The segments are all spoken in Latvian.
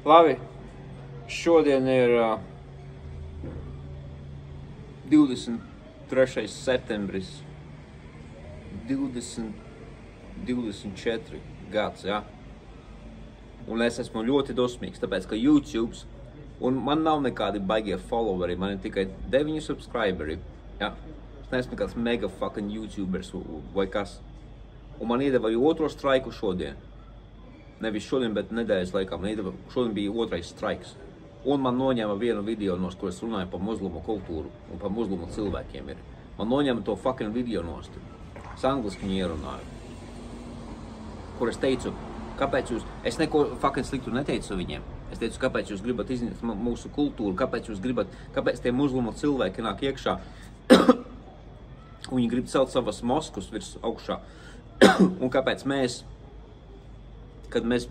Labi, šodien ir 23. septembris 2024 gads, ja? Un es esmu ļoti dosmīgs, tāpēc, ka YouTube, un man nav nekādi baigie followeri, man ir tikai 9 subscriberi, ja? Es neesmu kāds mega fucking YouTubers vai kas. Un man iedeva otro straiku šodien. Nevis šodien, bet nedēļas laikā. Man iedeva, šodien bija otrais straiks. Un man noņēma vienu video, kur es runāju par muslimu kultūru un par muslimu cilvēkiem ir. Man noņēma to fucking video nost. Es angliski viņu ierunāju. Kur es teicu, kāpēc jūs... Es neko fucking sliktu neteicu viņiem. Es teicu, kāpēc jūs gribat iznīt mūsu kultūru, kāpēc tie muslimu cilvēki nāk iekšā. Un viņi grib celt savas moskus virs augšā. Un kāpēc mēs, kad mēs,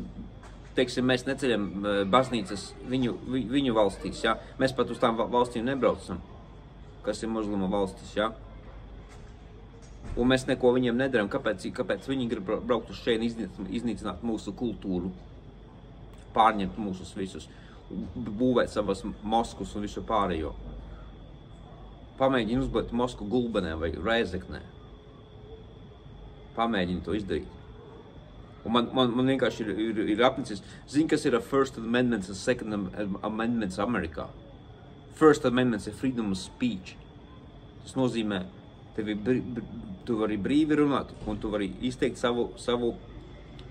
teiksim, mēs neceļam baznīcas viņu valstīs, ja? Mēs pat uz tām valstīm nebraucam, kas ir muslimu valstis, ja? Un mēs neko viņiem nedaram, kāpēc viņi grib braukt uz šeit, iznīcināt mūsu kultūru, pārņemt mūsus visus, būvēt savas moskus un visu pārējo. Pamēģini uzbūvēt mosku Gulbenē vai Rēzeknē. Pamēģini to izdarīt. Un man vienkārši ir apnicis, zini, kas ir First Amendment un Second Amendment Amerikā. First Amendment ir freedom of speech. Tas nozīmē, tu vari brīvi runāt un tu vari izteikt savu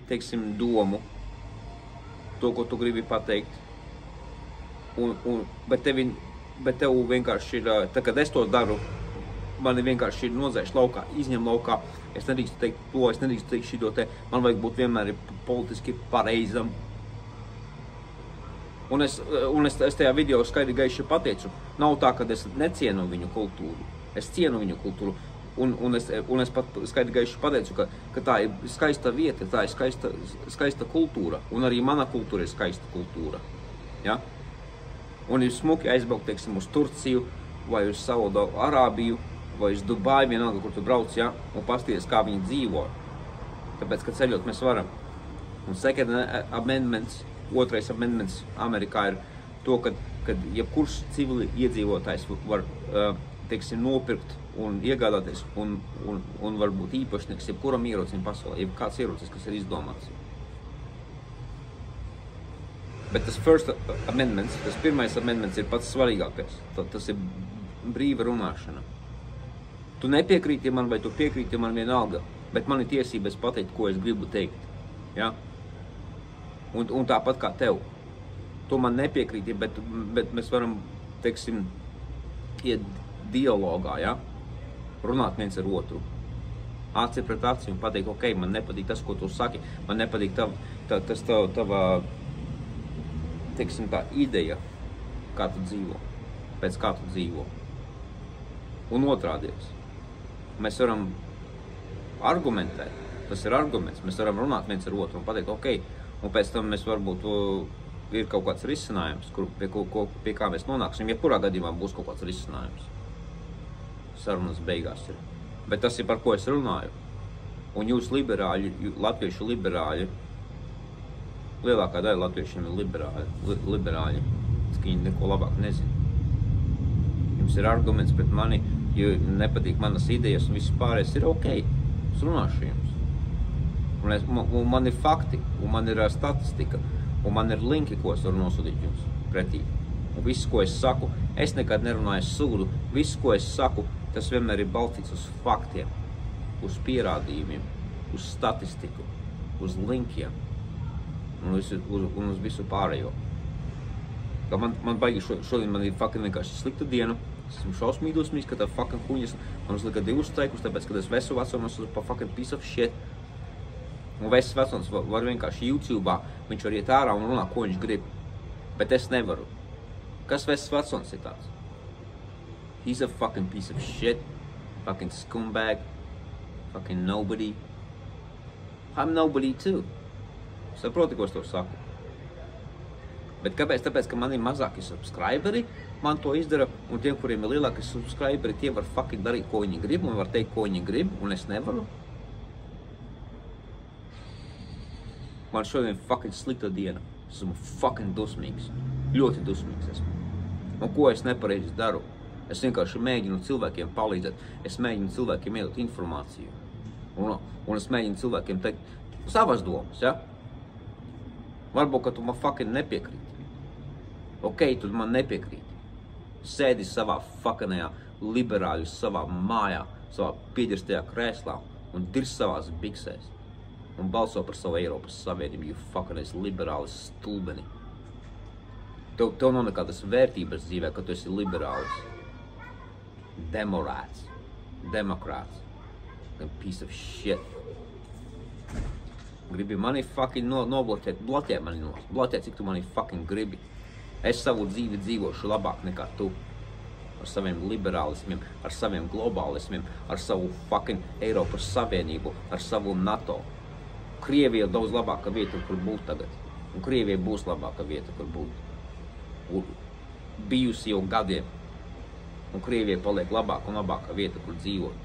teiksim, domu, to, ko tu gribi pateikt. Bet tev vienkārši ir, tā kad es to daru, mani vienkārši ir nozēš laukā, izņem laukā, es nedrīkstu teikt to, es nedrīkstu teikt šito te, man vajag būt vienmēr politiski pareizam. Un es tajā video skaidri gaiši pateicu, nav tā, ka es necienu viņu kultūru, es cienu viņu kultūru, un es pat skaidri gaiši pateicu, ka tā ir skaista vieta, tā ir skaista kultūra, un arī mana kultūra ir skaista kultūra, ja? Un ir smuki aizbraukt, teiksim, uz Turciju, vai uz Saudu Arābiju, vai uz Dubaju, vienalga, kur tu brauc, ja, un pasties, kā viņi dzīvo. Tāpēc, ka ceļot mēs varam. Un second amendments, otrais amendments Amerikā ir to, kad jebkurš civili iedzīvotājs var, teiksim, nopirkt un iegādāties un varbūt īpašnieks jebkuram ierocim pasaulē, jebkāds ierocis, kas ir izdomāts. Bet tas first amendments, tas pirmais amendments ir pats svarīgākais. Tas ir brīva runāšana. Tu nepiekrīti man vai tu piekrīti man vienalga, bet man ir tiesības pateikt, ko es gribu teikt. Ja? Un tāpat kā tev. Tu man nepiekrīti, bet mēs varam, teiksim, iet dialogā, ja? Runāt viens ar otru. Aci pret aci un pateikt, ok, man nepatīk tas, ko tu saki, man nepatīk tava teiksim, tā ideja, kā tu dzīvo, pēc kā tu dzīvo. Un otrādies. Mēs varam argumentēt, tas ir arguments, mēs varam runāt viens ar otru un pateikt, ok, un pēc tam mēs varbūt ir kaut kāds risinājums, pie kā mēs nonāksim, jebkurā gadījumā būs kaut kāds risinājums. Sarunas beigās ir. Bet tas ir par ko es runāju. Un jūs liberāļi, latviešu liberāļi, lielākā daļa latviešiem ir liberāļi, ka viņi neko labāk nezina. Jums ir arguments pret mani, jo nepatīk manas idejas un viss pārējais ir ok. Es runāšu jums. Un man ir fakti, un man ir statistika, un man ir linki, ko es varu nosūtīt jums pretī. Un viss, ko es saku, es nekad nerunāju sūdu. Viss, ko es saku, tas vienmēr ir balstīts uz faktiem, uz pierādījumiem, uz statistiku, uz linkiem. Un uz visu pārējo. Man baigi šodien man ir fucking vienkārši slikta diena. Es esmu šausmīgi dusmīgs, ka tā fucking huņas man uzlika 2 streikus, tāpēc, kad es vesu vecums pa fucking piece of shit. Un vesu vecums var vienkārši YouTube'ā, viņš var iet ārā un runā, ko viņš grib. Bet es nevaru. Kas vesu vecums ir tāds? He's a fucking piece of shit. Fucking scumbag. Fucking nobody. I'm nobody too. Saproti, ko es to saku. Bet kāpēc? Tāpēc, ka man ir mazāki subscriberi, man to izdara, un tiem, kuriem ir lielāki subscriberi, tie var fucking darīt, ko viņi grib, un var teikt, ko viņi grib, un es nevaru. Man šodien fucking slikta diena. Esmu fucking dusmīgs. Ļoti dusmīgs esmu. Un ko es nepareizi daru? Es vienkārši mēģinu cilvēkiem palīdzēt. Es mēģinu cilvēkiem iedot informāciju. Un es mēģinu cilvēkiem teikt savas domas, ja? Varbūt, ka tu man fucking nepiekrīti. Ok, tu man nepiekrīti. Sēdi savā fuckinajā liberāļu, savā mājā, savā pieģerstajā krēslā un dirs savās biksēs. Un balso par savu Eiropas Savienību, you fuckinais liberālis stulbeni. Tev nav nekādas vērtības dzīvē, ka tu esi liberālis. Demokrāts. Piece of shit. Gribi mani fucking nobloķēt, bloķē mani nost. Bloķē, cik tu mani fucking gribi. Es savu dzīvi dzīvošu labāk nekā tu. Ar saviem liberālismiem, ar saviem globālismiem, ar savu fucking Eiropas Savienību, ar savu NATO. Krievija ir daudz labāka vieta, kur būt tagad. Un Krievija būs labāka vieta, kur būt. Bijusi jau gadiem. Un Krievija paliek labāka un labāka vieta, kur dzīvot.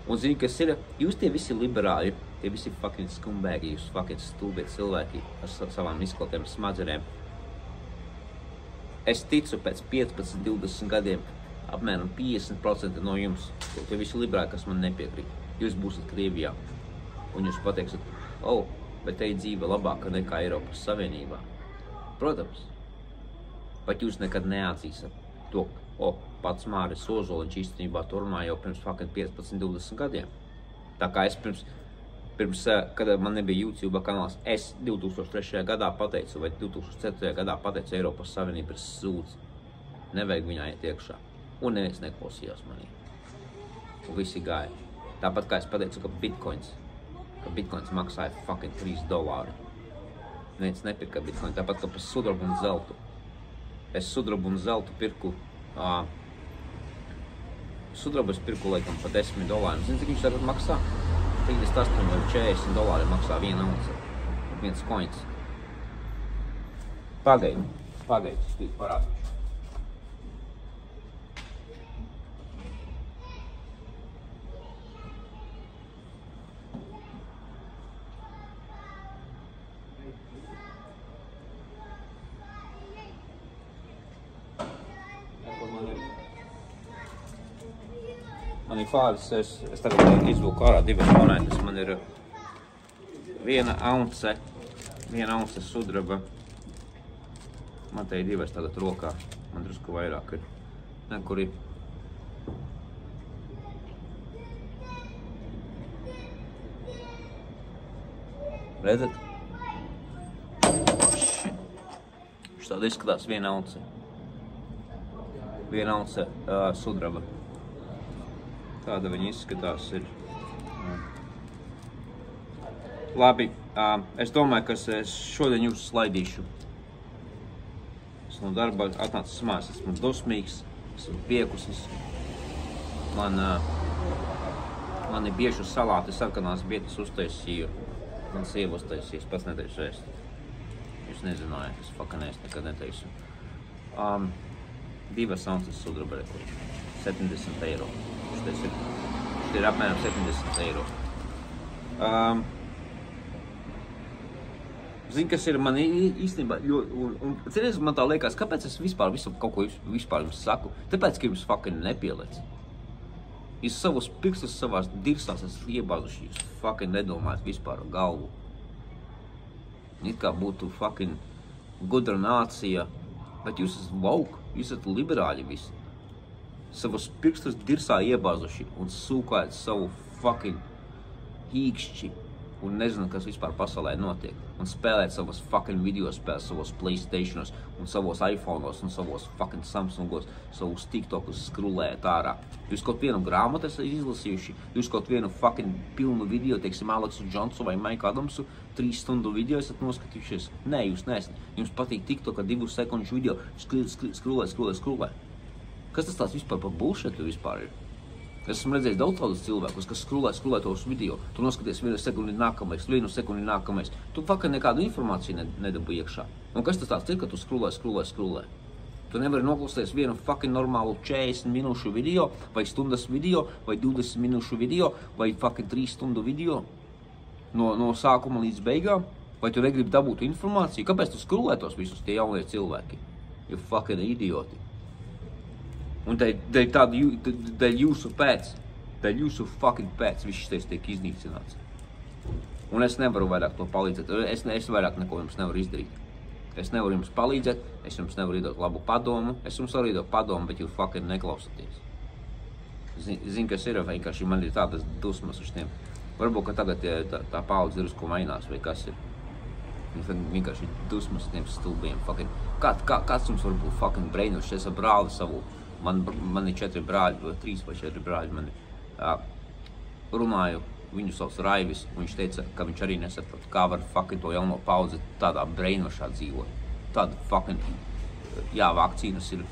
Un zini, kas ir? Jūs tie visi liberāļi, tie visi fucking skumbēgi, jūs fucking stulbi cilvēki ar savām izklotiem smadzenēm. Es ticu pēc 15-20 gadiem apmēram 50% no jums, tie visi liberāļi, kas man nepiekrīt. Jūs būsiet Krievijā. Un jūs pateiksiet, bet te dzīve labāka nekā Eiropas Savienībā. Protams. Bet jūs nekad neatzīstat to, pats Māris Ozoliņš īstenībā to runāja jau pirms 15-20 gadiem. Tā kā es pirms, kad man nebija YouTube kanāls, es 2003. gadā pateicu, vai 2004. gadā pateicu, Eiropas Savienība ir sūds. Nevajag viņā iet iekšā. Un neviens neklausījās manī. Un visi gāja. Tāpat kā es pateicu, ka bitcoins maksāja fucking $3. Neviens nepirka bitcoin, tāpat kā par sudrabu un zeltu. Es sudrabu un zeltu pirku, sudrabu es pirku laikam par $10. Zini, cik viņš tagad maksā? 38 vai $40 maksā viena unce, viens coins. Pagaidi, es parādīšu. Man ir fāris, es tagad izvilku ārā divas monētas, man ir viena ounce sudraba, man te ir divas tagad rokā, man drusku vairāk ir, kur ir. Redzat? Viņš tāda izskatās viena ounce sudraba. Tāda viņa izskatās ir. Labi, es domāju, ka es šodien jūs slaidīšu. Es no darba atnācis mājās, esmu dusmīgs, esmu piekusis. Man ir biežu salāti sarkanās bietas uztaisīju. Man sieva uztaisīja, es pats neteicu ēst. Jūs nezinājāt, es fucking ēst nekad neteicu. 2 ounces sudraba, 70 eiro. Tas ir apmēram 70 eiro. Zini, kas ir man īstenībā, un cerēs, man tā liekas, kāpēc es vispār kaut ko vispār jums saku? Tāpēc, ka jums fucking nepielēc. Jūs savus pirkstus savās dirsās esat iebāzuši, jūs fucking nedomājat vispār ar galvu. It kā būtu fucking gudra nācija, bet jūs esat woke, jūs esat liberāļi visi. Savus pirkstus dirsā iebāzuši un sūkājat savu fucking hīkšķi un nezinu, kas vispār pasaulē notiek. Un spēlēt savos fucking video spēles, savos PlayStationos un savos iPhoneos un savos fucking Samsungos, savus TikTokus skrulējat ārā. Jūs kaut vienu grāmatu esat izlasījuši, jūs kaut vienu fucking pilnu video, teiksim, Aleksu Džonsu vai Maiku Adamsu 3 stundu video esat noskatījušies. Nē, jūs neesat. Jums patīk TikToka 2 sekundžu video, skrulē. Kas tas tāds vispār par bullshitu vispār ir? Es esmu redzējis daudz tādus cilvēkus, kas skrulē tos video. Tu noskaties 1 sekundi nākamais, 1 sekundi nākamais. Tu fucking nekādu informāciju nedabū iekšā. Un kas tas tāds ir, ka tu skrulē? Tu nevari noklausīties vienu fucking normālu 40 minūšu video, vai stundas video, vai 20 minūšu video, vai fucking 3 stundu video no sākuma līdz beigām. Vai tu negribi dabūt informāciju? Kāpēc tu skrulē tos visus tie jaunie cilvēki? You fucking idioti. Un dēļ jūsu fucking pēc, viss šis tiek iznīcināts. Un es nevaru vairāk to palīdzēt. Es vairāk neko jums nevaru izdarīt. Es nevaru jums palīdzēt, es jums nevaru iedot labu padomu, es jums varu iedot padomu, bet jūs fucking neklausaties. Zini, kas ir, vienkārši man ir tādas dusmas uz tiem. Varbūt, ka tagad tā paudze drusku mainās, vai kas ir. Vienkārši dusmas uz tiem stulbiem. Kāds jums var būt fucking brainošs? Es ar brāli savu, man ir 4 brāļi, 3 vai 4 brāļi, runāju, viņu sauc Raivis, un viņš teica, ka viņš arī nesaprot, kā var fucking to jauno paudzi tādā brainošā dzīvot. Tāda fucking, jā, vakcīnas ir,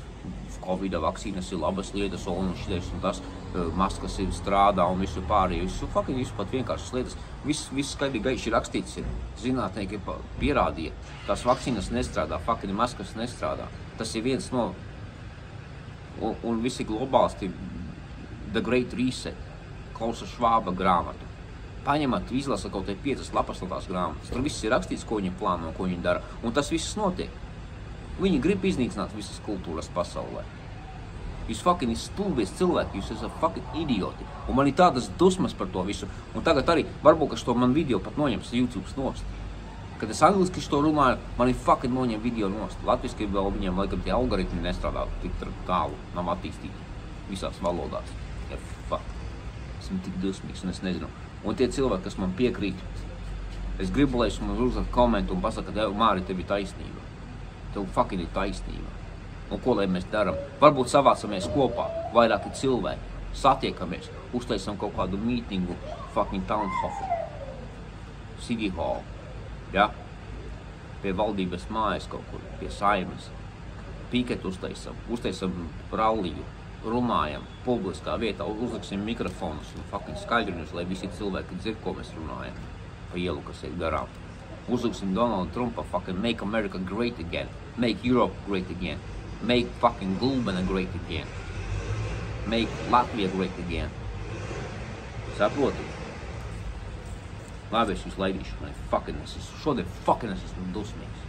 Covid vakcīnas ir labas lietas, un šitais un tas, maskas ir strādā un visu pārējo, visu pat vienkāršas lietas. Viss skaidri gaiši rakstīts ir, zinātnieki pierādīja, tās vakcīnas nestrādā, fucking maskas nestrādā. Tas ir viens no, un visi globālisti, The Great Reset, klausa Švāba grāmatu. Paņemat, izlasa kaut te 5 lapas no tās grāmatas. Tur viss ir rakstīts, ko viņi plāno, ko viņi dara, un tas viss notiek. Viņi grib iznīcināt visas kultūras pasaulē. Jūs fucking stulbies cilvēki, jūs esat fucking idioti. Un man ir tādas dusmas par to visu. Un tagad arī, varbūt, ka šo man video pat noņems YouTube nost. Kad es angliski šo runāju, man ir fucking noņem video nost. Latviski vēl viņiem, laikam, tie algoritmi nestrādā tik tālu, nav attīstīti visās valodās. Ja, fuck. Esmu tik dusmīgs un es nezinu. Un tie cilvēki, kas man piekrīt, es gribu, lai es man uzliek komentu un pasaka, ka Māri, tev ir taisnība. Tev fucking ir taisnība. Un ko lai mēs daram? Varbūt savācamies kopā, vairāki cilvēki, satiekamies, uztaisam kaut kādu mītingu, fucking Townhofu, City Hall, ja? Pie valdības mājas kaut kur, pie Saimas. Piketu uztaisam ralliju, runājam publiskā vietā, uzliksim mikrofonus un fucking skaļruņus, lai visi cilvēki dzird, ko mēs runājam pa ielu, kas ir garām. Uzliksim Donaldu Trumpa fucking Make America Great Again, Make Europe Great Again, Make fucking Gulbena Great Again, Make Latvia Great Again. Saproti? Labi, es jūs laidīšu, šodien fucking es esmu dusmīgs.